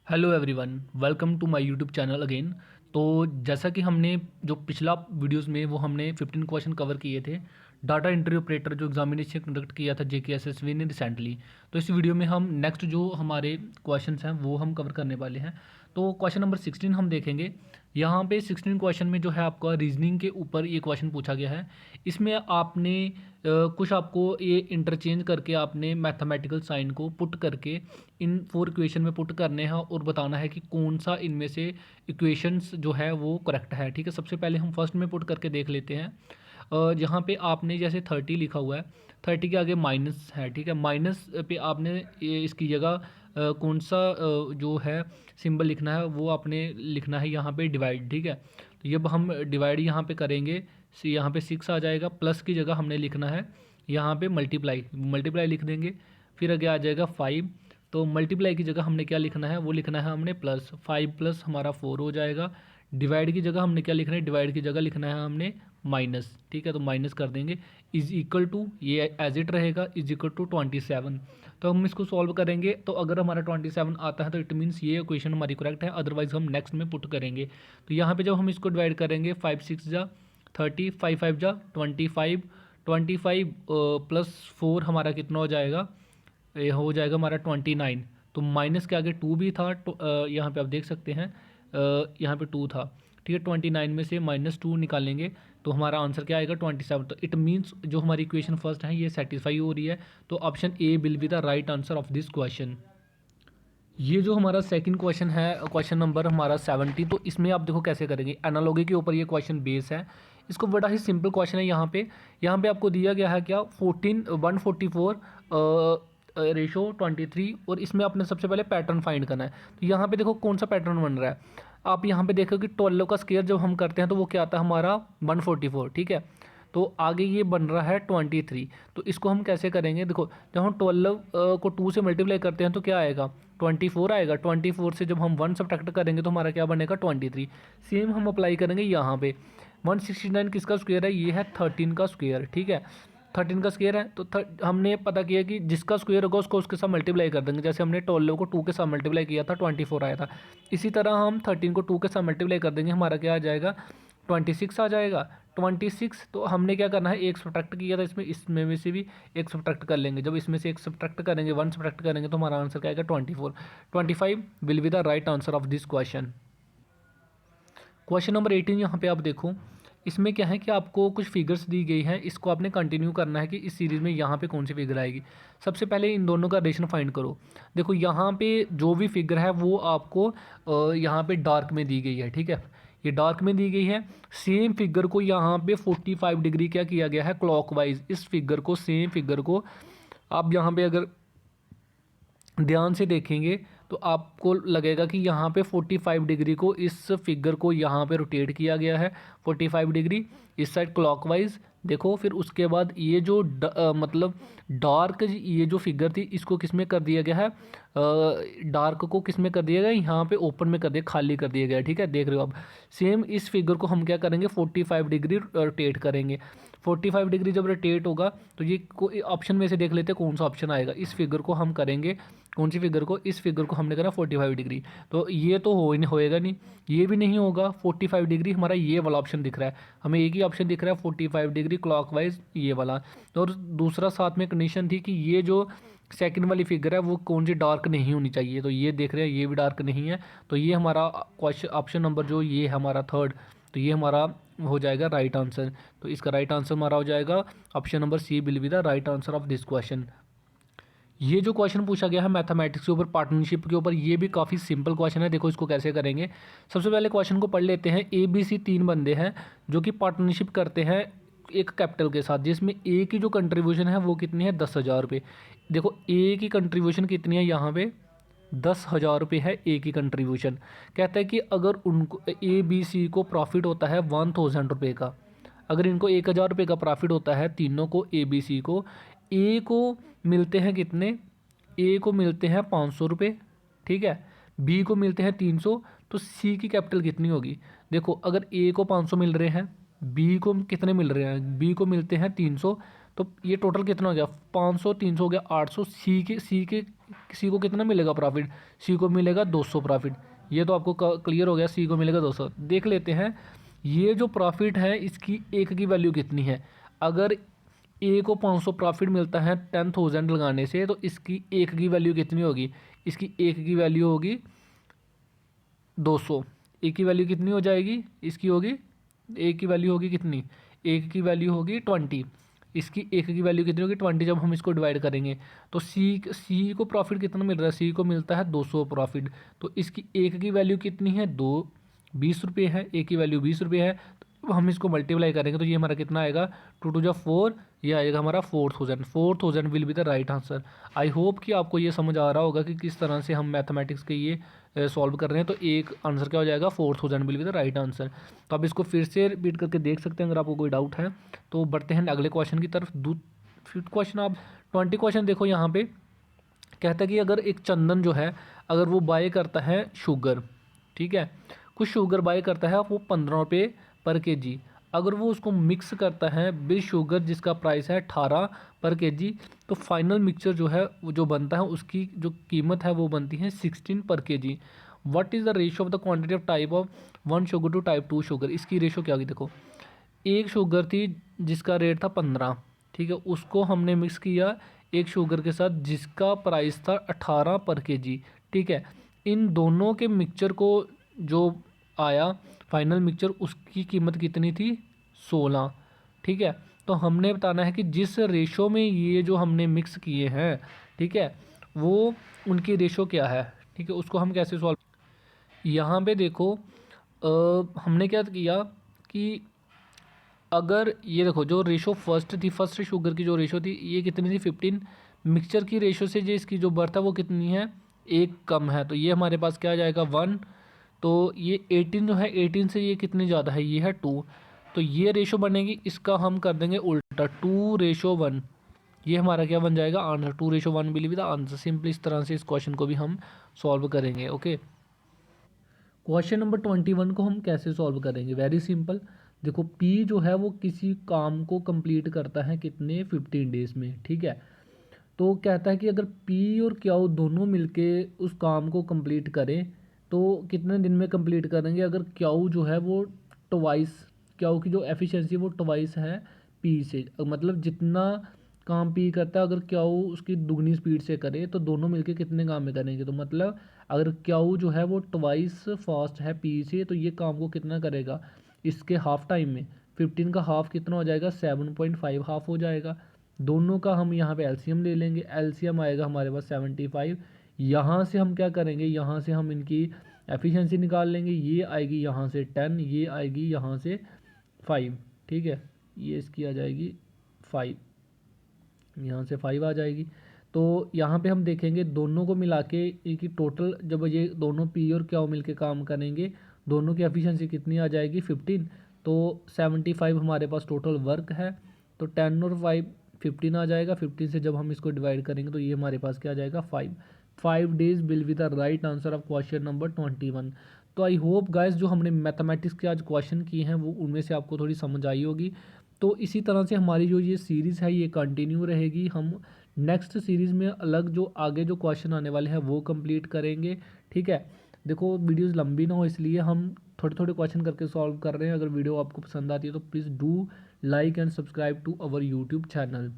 Hello everyone, welcome to my YouTube channel again. तो जैसा कि हमने जो पिछला वीडियोस में वो हमने 15 क्वेश्चन कवर किए थे डाटा एंट्री ऑपरेटर जो एग्जामिनेशन कंडक्ट किया था जेकेएसएसबी ने रिसेंटली। तो इस वीडियो में हम नेक्स्ट जो हमारे क्वेश्चंस हैं वो हम कवर करने वाले हैं। तो क्वेश्चन नंबर 16 हम देखेंगे। यहाँ पे 16 क्वेश्चन में जो है आपका रीजनिंग के ऊपर ये क्वेश्चन पूछा गया है। इसमें आपने कुछ आपको ये इंटरचेंज करके आपने मैथमेटिकल साइन को पुट करके इन 4 इक्वेशन में पुट करने हैं और बताना है कि कौन सा इनमें से इक्वेशंस जो है वो करेक्ट है। ठीक है, सबसे पहले हम फर्स्ट में पुट करके देख लेते हैं। जहाँ पे आपने जैसे 30 लिखा हुआ है, 30 के आगे माइनस है। ठीक है, माइनस पे आपने इसकी जगह कौन सा जो है सिंबल लिखना है वो आपने लिखना है यहाँ पे डिवाइड। ठीक है, तो जब हम डिवाइड यहाँ पे करेंगे यहाँ पे 6 आ जाएगा, प्लस की जगह हमने लिखना है यहाँ पे मल्टीप्लाई, मल्टीप्लाई लिख देंगे। फिर आगे आ जाएगा 5, तो मल्टीप्लाई की जगह हमने क्या लिखना है वो लिखना है हमने प्लस, 5 प्लस हमारा 4 हो जाएगा। डिवाइड की जगह हमने क्या लिखना है, डिवाइड की जगह लिखना है हमने माइनस। ठीक है, तो माइनस कर देंगे। इज इक्वल टू ये एज इट रहेगा, इज इक्वल टू 27। तो हम इसको सॉल्व करेंगे, तो अगर हमारा 27 आता है तो इट मीन्स ये इक्वेशन हमारी करेक्ट है, अदरवाइज हम नेक्स्ट में पुट करेंगे। तो यहाँ पे जब हम इसको डिवाइड करेंगे 5 6 जा 30, 5 5 जा 25, 25 प्लस 4 हमारा कितना हो जाएगा, ये हो जाएगा हमारा 29। तो माइनस के आगे 2 भी था, तो यहाँ पे आप देख सकते हैं यहाँ पे 2 था। ठीक है, 29 में से -2 निकालेंगे तो हमारा आंसर क्या आएगा 27। तो इट मीन्स जो हमारी इक्वेशन फर्स्ट है ये सेटिस्फाई हो रही है। तो option A will be the right answer of this question. ये जो हमारा सेकंड क्वेश्चन है, क्वेश्चन नंबर हमारा 70, तो इसमें आप देखो कैसे करेंगे। एनालॉजी के ऊपर ये क्वेश्चन बेस है। इसको बड़ा ही सिंपल क्वेश्चन है। यहाँ पे आपको दिया गया है क्या 144 रेशो 23, और इसमें आपने सबसे पहले पैटर्न फाइंड करना है। तो यहाँ पे देखो कौन सा पैटर्न बन रहा है। आप यहाँ पे देखो कि 12 का स्क्वायर जब हम करते हैं तो वो क्या आता है हमारा 144। ठीक है, तो आगे ये बन रहा है 23। तो इसको हम कैसे करेंगे, देखो जब हम 12 को 2 से मल्टीप्लाई करते हैं तो क्या आएगा 24 आएगा। 24 से जब हम 1 सब्ट्रैक्ट करेंगे तो हमारा क्या बनेगा 23। सेम हम अप्लाई करेंगे यहाँ पे। 169 किसका स्क्वायर है, ये है 13 का स्क्वायर। ठीक है, 13 का स्क्वायर है, तो हमने पता किया कि जिसका स्क्वायर होगा उसको उसके साथ मल्टीप्लाई कर देंगे। जैसे हमने 12 को 2 के साथ मल्टीप्लाई किया था 24 आया था, इसी तरह हम 13 को 2 के साथ मल्टीप्लाई कर देंगे, हमारा क्या आ जाएगा 26 आ जाएगा। 26, तो हमने क्या करना है एक सब्ट्रैक्ट किया था इसमें, इसमें में से भी एक सब्ट्रैक्ट कर लेंगे। जब इसमें से एक सब्ट्रैक्ट करेंगे 1 सब्ट्रैक्ट करेंगे तो हमारा आंसर क्या आएगा 24। 25 will be the right answer of this question. Question number 18 यहाँ पे आप देखो, इसमें क्या है कि आपको कुछ फिगर्स दी गई हैं, इसको आपने कंटिन्यू करना है कि इस सीरीज़ में यहाँ पे कौन सी फिगर आएगी। सबसे पहले इन दोनों का रिलेशन फाइंड करो। देखो यहाँ पे जो भी फिगर है वो आपको यहाँ पे डार्क में दी गई है। ठीक है, ये डार्क में दी गई है। सेम फिगर को यहाँ पे 45 डिग्री क्या किया गया है क्लॉकवाइज। इस फिगर को, सेम फिगर को आप यहाँ पे अगर ध्यान से देखेंगे तो आपको लगेगा कि यहाँ पे 45 डिग्री को, इस फिगर को यहाँ पे रोटेट किया गया है 45 डिग्री इस साइड क्लॉकवाइज। देखो फिर उसके बाद ये जो मतलब डार्क ये जो फिगर थी इसको किस में कर दिया गया है, डार्क को किस में कर दिया गया, यहाँ पे ओपन में कर दिया, खाली कर दिया गया। ठीक है, देख रहे हो आप। सेम इस फिगर को हम क्या करेंगे 45 डिग्री रोटेट करेंगे। 45 डिग्री जब रोटेट होगा तो ये ऑप्शन में से देख लेते हैं कौन सा ऑप्शन आएगा। इस फिगर को हम करेंगे, कौन सी फिगर को, इस फिगर को हमने करा 45 डिग्री। तो ये तो होएगा नहीं, ये भी नहीं होगा। 45 डिग्री हमारा ये वाला ऑप्शन दिख रहा है, हमें एक ही ऑप्शन दिख रहा है 45 डिग्री क्लॉकवाइज ये वाला। तो और दूसरा साथ में कंडीशन थी कि ये जो सेकंड वाली फिगर है वो कौन सी डार्क नहीं होनी चाहिए। तो ये देख रहे हैं ये भी डार्क नहीं है। तो ये हमारा क्वेश्चन ऑप्शन नंबर जो ये है हमारा थर्ड, तो ये हमारा हो जाएगा राइट आंसर। तो इसका राइट आंसर हमारा हो जाएगा option number C will be the right answer of this question. ये जो क्वेश्चन पूछा गया है मैथमेटिक्स के ऊपर, पार्टनरशिप के ऊपर, ये भी काफ़ी सिंपल क्वेश्चन है। देखो इसको कैसे करेंगे। सबसे पहले क्वेश्चन को पढ़ लेते हैं। ए बी सी 3 बंदे हैं जो कि पार्टनरशिप करते हैं एक कैपिटल के साथ, जिसमें ए की जो कंट्रीब्यूशन है वो कितनी है 10,000 रुपये। देखो ए की कंट्रीब्यूशन कितनी है यहाँ पे 10,000 रुपये है ए की कंट्रीब्यूशन। कहता है कि अगर उनको ए बी सी को प्रॉफिट होता है 1,000 रुपये का, अगर इनको 1,000 रुपये का प्रॉफिट होता है तीनों को, ए बी सी को, ए को मिलते हैं कितने, ए को मिलते हैं 500 रुपये। ठीक है, बी को मिलते हैं 300। तो सी की कैपिटल कितनी होगी। देखो अगर ए को 500 मिल रहे हैं, बी को कितने मिल रहे हैं, बी को मिलते हैं 300, तो ये टोटल कितना हो गया 500 300 हो गया 800। सी के सी को कितना मिलेगा प्रॉफिट, सी को मिलेगा 200 प्रॉफिट। ये तो आपको क्लियर हो गया, सी को मिलेगा 200। देख लेते हैं ये जो प्रॉफिट है इसकी एक की वैल्यू कितनी है। अगर ए को 500 प्रॉफिट मिलता है 10,000 लगाने से, तो इसकी एक की वैल्यू कितनी होगी, इसकी एक की वैल्यू होगी 200। ए की वैल्यू कितनी हो जाएगी, इसकी होगी, ए की वैल्यू होगी कितनी, एक की वैल्यू होगी 20, इसकी एक की वैल्यू कितनी होगी 20। जब हम इसको डिवाइड करेंगे तो सी को प्रॉफिट कितना मिल रहा है, सी को मिलता है 200 प्रॉफिट। तो इसकी एक की वैल्यू कितनी है, 20 रुपये है, एक की वैल्यू 20 रुपये है। तो हम इसको मल्टीप्लाई करेंगे तो ये हमारा कितना आएगा, 2 2 4, ये आएगा हमारा 4000। 4000 will be the right answer. I hope कि आपको ये समझ आ रहा होगा कि किस तरह से हम मैथमेटिक्स के ये सॉल्व कर रहे हैं। तो एक आंसर क्या हो जाएगा, 4000 will be the right answer. तो आप इसको फिर से रिपीट करके देख सकते हैं अगर आपको कोई डाउट है। तो बढ़ते हैं अगले क्वेश्चन की तरफ। फिफ्थ क्वेश्चन, आप 20 क्वेश्चन देखो। यहाँ पे कहता है कि अगर एक चंदन जो है, अगर वो बाय करता है शुगर, ठीक है, कुछ शुगर बाय करता है वो 15 रुपये पर केजी। अगर वो उसको मिक्स करता है विद शुगर जिसका प्राइस है 18 पर केजी, तो फाइनल मिक्सचर जो है वो जो बनता है उसकी जो कीमत है वो बनती है 16 पर KG. What is the ratio of the quantity of type of 1 sugar to type 2 sugar. इसकी रेशियो क्या होगी, देखो एक शुगर थी जिसका रेट था 15, ठीक है, उसको हमने मिक्स किया एक शुगर के साथ जिसका प्राइस था 18 पर केजी, ठीक है। इन दोनों के मिक्सचर को जो आया फाइनल मिक्सचर, उसकी कीमत कितनी थी, 16, ठीक है। तो हमने बताना है कि जिस रेशो में ये जो हमने मिक्स किए हैं, ठीक है, वो उनकी रेशो क्या है, ठीक है, उसको हम कैसे सॉल्व। यहाँ पे देखो हमने क्या किया कि अगर ये देखो जो रेशो फर्स्ट थी, फर्स्ट शुगर की जो रेशो थी ये कितनी थी 15, मिक्सचर की रेशो से जो इसकी जो बर्थ है वो कितनी है, एक कम है, तो ये हमारे पास क्या आ जाएगा 1। तो ये 18 जो है 18 से ये कितनी ज़्यादा है, ये है 2, तो ये रेशो बनेगी, इसका हम कर देंगे उल्टा 2:1। ये हमारा क्या बन जाएगा answer, 2:1 will be the answer. Simply इस तरह से इस क्वेश्चन को भी हम सॉल्व करेंगे। ओके, क्वेश्चन नंबर 21 को हम कैसे सॉल्व करेंगे, वेरी सिंपल। देखो पी जो है वो किसी काम को कंप्लीट करता है कितने 15 डेज में, ठीक है। तो कहता है कि अगर पी और क्यू दोनों मिलके उस काम को कंप्लीट करें तो कितने दिन में कंप्लीट करेंगे। अगर क्यू जो है वो ट्वाइस, क्यू की जो एफिशिएंसी वो ट्वाइस है पी से, मतलब जितना काम पी करता है अगर क्यू उसकी दुगनी स्पीड से करे तो दोनों मिलके कितने काम में करेंगे। तो मतलब अगर क्यू जो है वो ट्वाइस फास्ट है पी से, तो ये काम को कितना करेगा इसके हाफ टाइम में। 15 का हाफ कितना हो जाएगा, 7.5 हाफ हो जाएगा। दोनों का हम यहाँ पे एलसीएम ले लेंगे, एलसीएम आएगा हमारे पास 75। यहाँ से हम क्या करेंगे, यहाँ से हम इनकी एफिशिएंसी निकाल लेंगे, ये आएगी यहाँ से 10, ये आएगी यहाँ से 5, ठीक है, ये इसकी आ जाएगी 5, यहाँ से 5 आ जाएगी। तो यहाँ पे हम देखेंगे दोनों को मिला के इनकी टोटल, जब ये दोनों पी और क्यू मिल के काम करेंगे दोनों की एफिशिएंसी कितनी आ जाएगी 15। तो 75 हमारे पास टोटल वर्क है, तो 10 और 5 15 आ जाएगा। 15 से जब हम इसको डिवाइड करेंगे तो ये हमारे पास क्या आ जाएगा 5 days will be the right answer of question number 21। तो आई होप गाइस जो हमने मैथमेटिक्स के आज क्वेश्चन किए हैं वो उनमें से आपको थोड़ी समझ आई होगी। तो इसी तरह से हमारी जो ये सीरीज़ है ये कंटिन्यू रहेगी। हम नेक्स्ट सीरीज़ में अलग जो आगे जो क्वेश्चन आने वाले हैं वो कंप्लीट करेंगे, ठीक है। देखो वीडियोस लंबी ना हो इसलिए हम थोड़े थोड़े क्वेश्चन करके सॉल्व कर रहे हैं। अगर वीडियो आपको पसंद आती है तो please do like and subscribe to our YouTube channel.